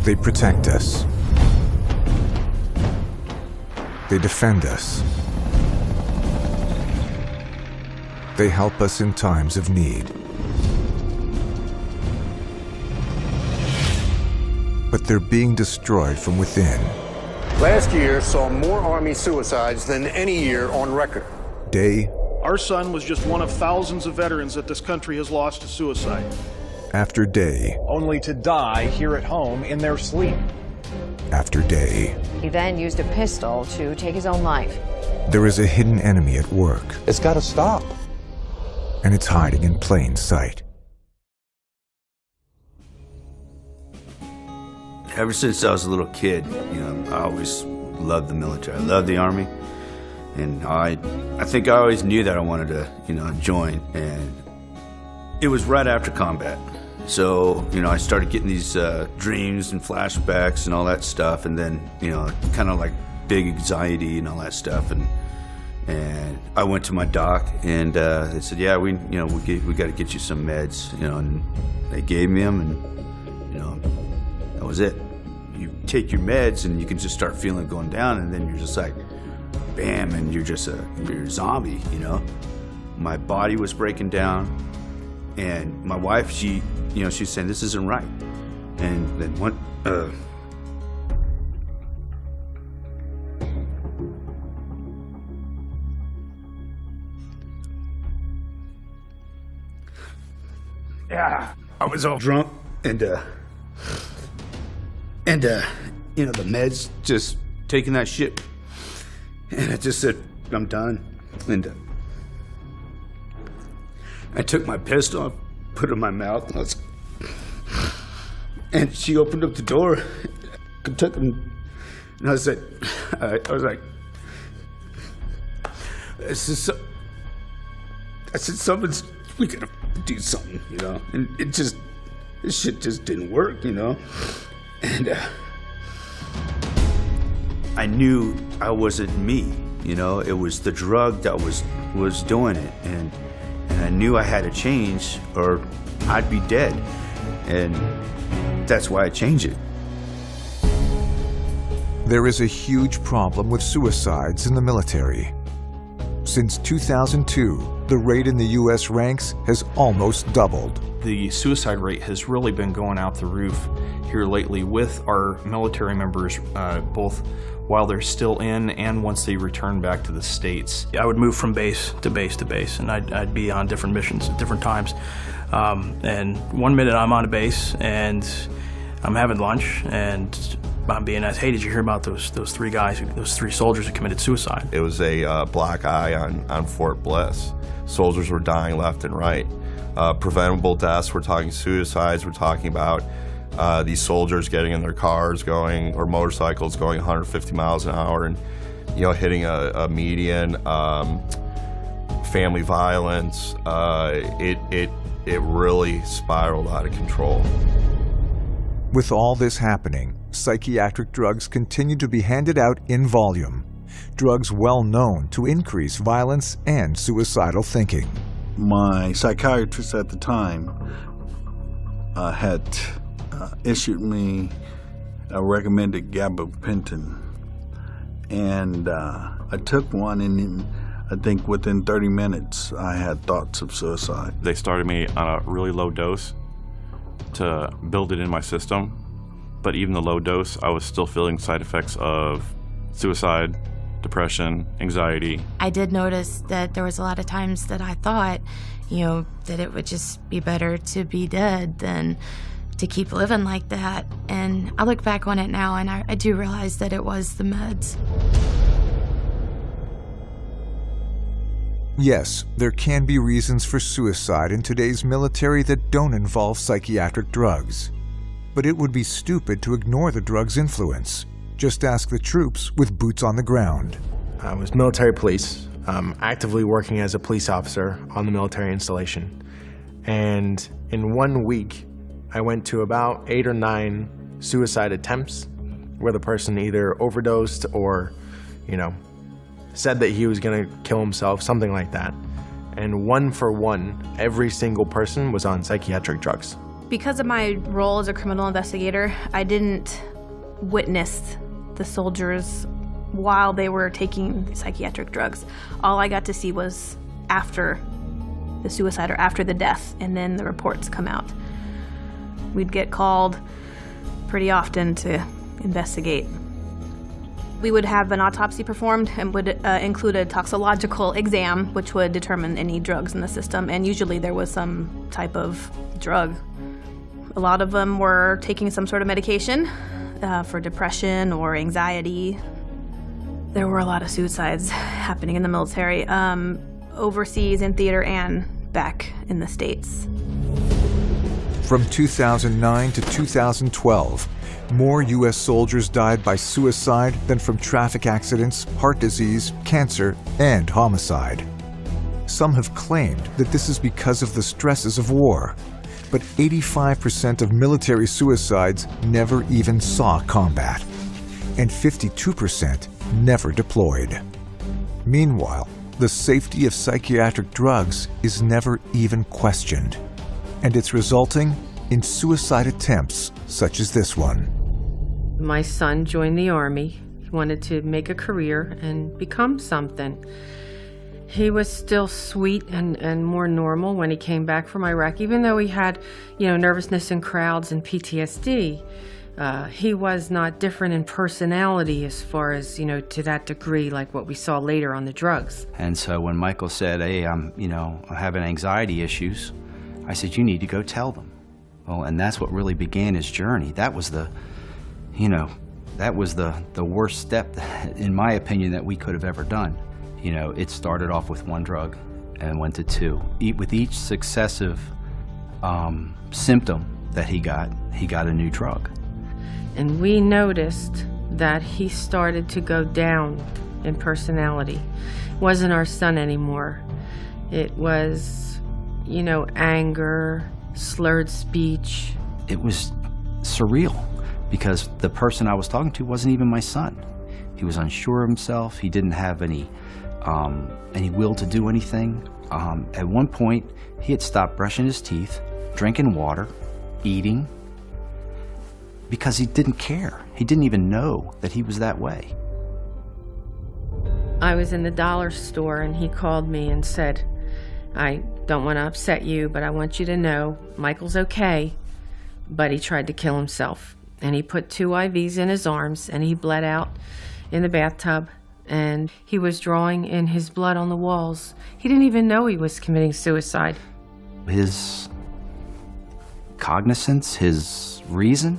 They protect us. They defend us. They help us in times of need. But they're being destroyed from within. Last year saw more Army suicides than any year on record. Day Our son was just one of thousands of veterans that this country has lost to suicide. after day only to die here at home in their sleep. after day. He then used a pistol to take his own life. There is a hidden enemy at work, It's got to stop. and it's hiding in plain sight. Ever since I was a little kid, I always loved the military. I loved the Army, and I think I always knew that I wanted to, join. And it was right after combat, so I started getting these dreams and flashbacks and all that stuff, and then kind of like big anxiety and all that stuff. And I went to my doc, and they said, "Yeah, we got to get you some meds," and they gave me them, and that was it. You take your meds and you can just start feeling it going down, and then you're just like, bam, and you're a zombie, My body was breaking down, and my wife, she's saying, this isn't right. And then one, I was all drunk, and the meds, just taking that shit. And I just said, I'm done. And I took my pistol, put it in my mouth, and she opened up the door. I took him, and I said, I said, we gotta do something, And this shit just didn't work, And I knew I wasn't me, It was the drug that was doing it, and I knew I had to change or I'd be dead, and that's why I changed it. There is a huge problem with suicides in the military. Since 2002, the rate in the U.S. ranks has almost doubled. The suicide rate has really been going out the roof here lately with our military members, both while they're still in and once they return back to the States. I would move from base to base to base, and I'd be on different missions at different times. And one minute I'm on a base and I'm having lunch, and I'm being asked, hey, did you hear about those three guys, those three soldiers who committed suicide? It was a black eye on Fort Bliss. Soldiers were dying left and right. Preventable deaths, we're talking suicides, we're talking about these soldiers getting in their cars or motorcycles going 150 miles an hour and hitting a median. Family violence, it really spiraled out of control. With all this happening, psychiatric drugs continue to be handed out in volume. Drugs well known to increase violence and suicidal thinking. My psychiatrist at the time had issued me a recommended gabapentin, and I took one, and I think within 30 minutes I had thoughts of suicide. They started me on a really low dose to build it in my system, but even the low dose, I was still feeling side effects of suicide, depression, anxiety. I did notice that there was a lot of times that I thought, that it would just be better to be dead than to keep living like that. And I look back on it now, and I do realize that it was the meds. Yes, there can be reasons for suicide in today's military that don't involve psychiatric drugs. But it would be stupid to ignore the drug's influence. Just ask the troops with boots on the ground. I was military police, actively working as a police officer on the military installation. And in 1 week, I went to about 8 or 9 suicide attempts where the person either overdosed or, said that he was going to kill himself, something like that. And one for one, every single person was on psychiatric drugs. Because of my role as a criminal investigator, I didn't witness the soldiers while they were taking psychiatric drugs. All I got to see was after the suicide or after the death, and then the reports come out. We'd get called pretty often to investigate. We would have an autopsy performed and would include a toxicological exam, which would determine any drugs in the system, and usually there was some type of drug. A lot of them were taking some sort of medication for depression or anxiety. There were a lot of suicides happening in the military, overseas in theater and back in the States. From 2009 to 2012, more U.S. soldiers died by suicide than from traffic accidents, heart disease, cancer, and homicide. Some have claimed that this is because of the stresses of war, but 85% of military suicides never even saw combat, and 52% never deployed. Meanwhile, the safety of psychiatric drugs is never even questioned, and it's resulting in suicide attempts such as this one. My son joined the Army. He wanted to make a career and become something. He was still sweet and more normal when he came back from Iraq, even though he had, nervousness in crowds and PTSD. He was not different in personality as far as, to that degree like what we saw later on the drugs. And so when Michael said, hey, I'm having anxiety issues, I said, you need to go tell them. Well, and that's what really began his journey. That was the worst step, in my opinion, that we could have ever done. It started off with one drug and went to two. With each successive symptom that he got a new drug. And we noticed that he started to go down in personality. It wasn't our son anymore. It was, anger, slurred speech. It was surreal because the person I was talking to wasn't even my son. He was unsure of himself. He didn't have any will to do anything. At one point, he had stopped brushing his teeth, drinking water, eating, because he didn't care. He didn't even know that he was that way. I was in the dollar store and he called me and said, I don't want to upset you, but I want you to know Michael's okay, but he tried to kill himself. And he put 2 IVs in his arms and he bled out in the bathtub and he was drawing in his blood on the walls. He didn't even know he was committing suicide. His cognizance, his reason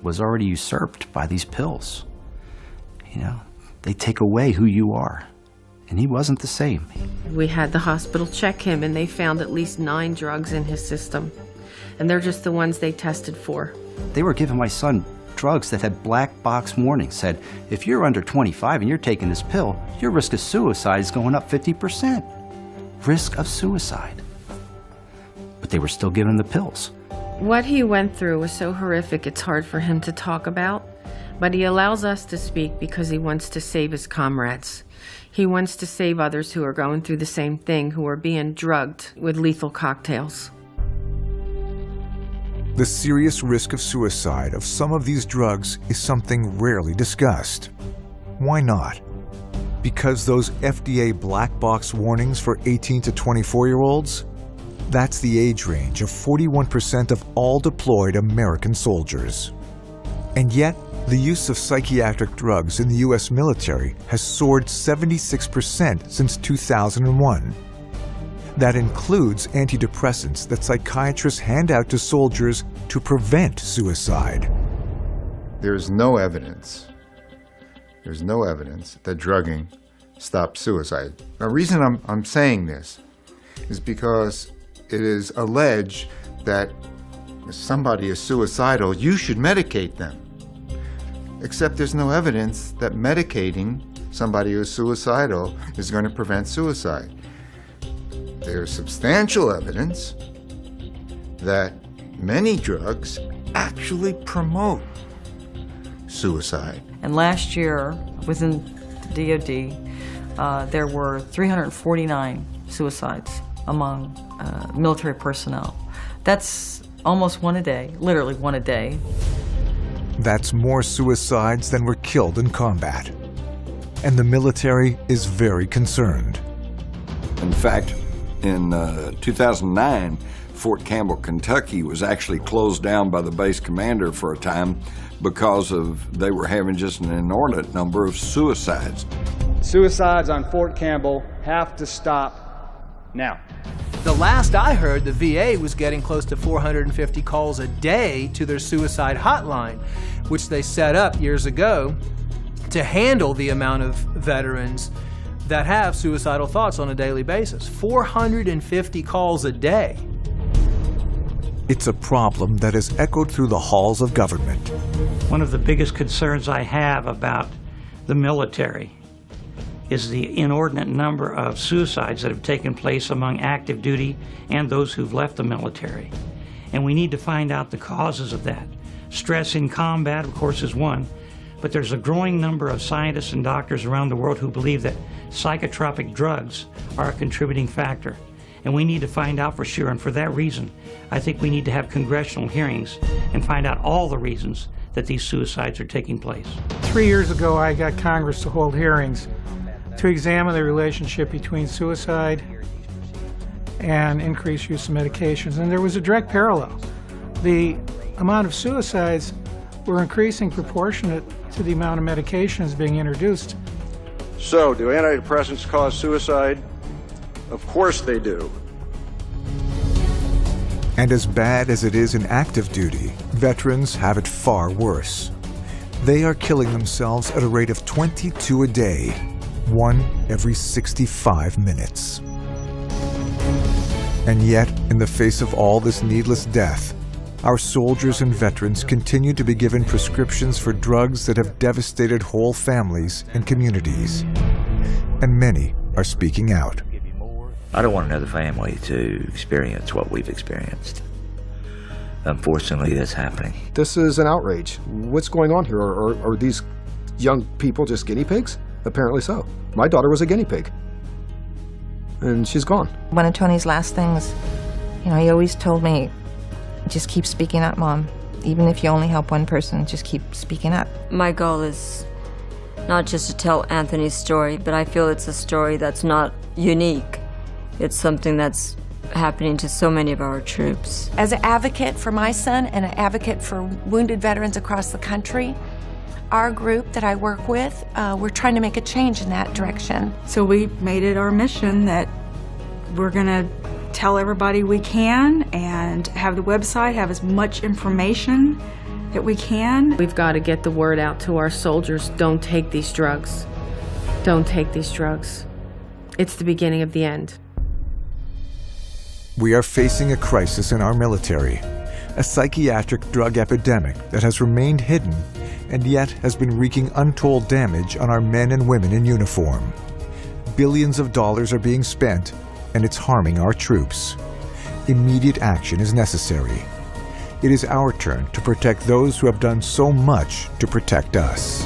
was already usurped by these pills. They take away who you are. And he wasn't the same. We had the hospital check him and they found at least 9 drugs in his system. And they're just the ones they tested for. They were giving my son drugs that had black box warnings, said, if you're under 25 and you're taking this pill, your risk of suicide is going up 50%. Risk of suicide. But they were still giving him the pills. What he went through was so horrific it's hard for him to talk about, but he allows us to speak because he wants to save his comrades. He wants to save others who are going through the same thing, who are being drugged with lethal cocktails. The serious risk of suicide of some of these drugs is something rarely discussed. Why not? Because those FDA black box warnings for 18 to 24-year-olds? That's the age range of 41% of all deployed American soldiers. And yet, the use of psychiatric drugs in the U.S. military has soared 76% since 2001. That includes antidepressants that psychiatrists hand out to soldiers to prevent suicide. There's no evidence that drugging stops suicide. The reason I'm saying this is because it is alleged that if somebody is suicidal, you should medicate them. Except there's no evidence that medicating somebody who's suicidal is going to prevent suicide. There's substantial evidence that many drugs actually promote suicide. And last year, within the DoD, there were 349 suicides among military personnel. That's almost one a day, literally one a day. That's more suicides than were killed in combat. And the military is very concerned. In fact, in 2009, Fort Campbell, Kentucky was actually closed down by the base commander for a time because they were having just an inordinate number of suicides. Suicides on Fort Campbell have to stop now. The last I heard, the VA was getting close to 450 calls a day to their suicide hotline, which they set up years ago to handle the amount of veterans that have suicidal thoughts on a daily basis. 450 calls a day. It's a problem that has echoed through the halls of government. One of the biggest concerns I have about the military is the inordinate number of suicides that have taken place among active duty and those who've left the military. And we need to find out the causes of that. Stress in combat, of course, is one, but there's a growing number of scientists and doctors around the world who believe that psychotropic drugs are a contributing factor. And we need to find out for sure, and for that reason, I think we need to have congressional hearings and find out all the reasons that these suicides are taking place. 3 years ago, I got Congress to hold hearings to examine the relationship between suicide and increased use of medications, and there was a direct parallel. The amount of suicides were increasing proportionate to the amount of medications being introduced. So, do antidepressants cause suicide? Of course they do. And as bad as it is in active duty, veterans have it far worse. They are killing themselves at a rate of 22 a day, one every 65 minutes. And yet, in the face of all this needless death, our soldiers and veterans continue to be given prescriptions for drugs that have devastated whole families and communities. And many are speaking out. I don't want another family to experience what we've experienced. Unfortunately, that's happening. This is an outrage. What's going on here? Are these young people just guinea pigs? Apparently so. My daughter was a guinea pig. And she's gone. One of Tony's last things, he always told me, just keep speaking up, Mom. Even if you only help one person, just keep speaking up. My goal is not just to tell Anthony's story, but I feel it's a story that's not unique. It's something that's happening to so many of our troops. As an advocate for my son and an advocate for wounded veterans across the country, our group that I work with, we're trying to make a change in that direction. So we made it our mission that we're gonna tell everybody we can and have the website have as much information that we can. We've got to get the word out to our soldiers. Don't take these drugs. Don't take these drugs. It's the beginning of the end. We are facing a crisis in our military, a psychiatric drug epidemic that has remained hidden and yet has been wreaking untold damage on our men and women in uniform. Billions of dollars are being spent, and it's harming our troops. Immediate action is necessary. It is our turn to protect those who have done so much to protect us.